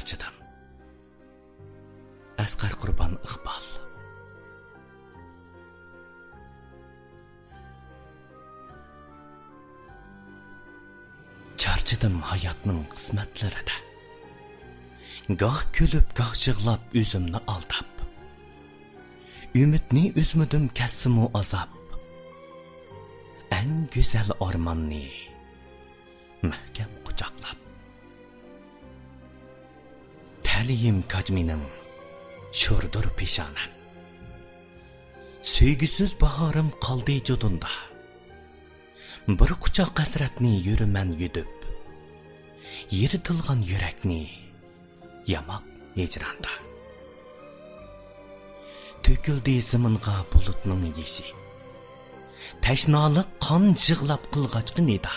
charchadim. Asqar Qurbon Iqbol. Charchadim hayotning qismatlarida. Goh kulib, goh yig'lab o'zimni aldab. Umidni üzmedim kassimu azab. En güzel ormanni mahkam quchoqlab. Taliyim kajminim sho'rdur peshonam. Söygüsüz baharım qoldi judunda. Bir quchoq hasratni yuriman yudib. Yiritilgan yurakni yamab hijronda. Töküldü ziminga bulutning yeshi. Tashnoliq qon yig'lab qilg'achqi nida.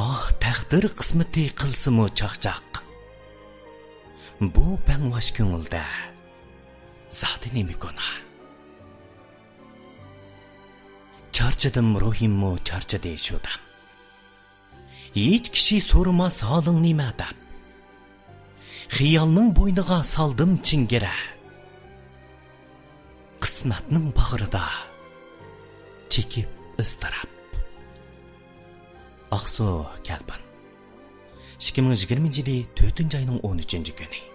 Ah, taqdir qismati qilsimu chaqchaq. Bu banglash ko'ngilda zoti nemi gunoh. Charchadim ruhimmu charchadi shudan. Hech kishi so'ramas holing nima deb. Xiyolning bo'yniga soldim chingara. Qismatning bag'rida chekib istirab. Aqso Kalpan 2020 yili 4 oyning 13 kuni.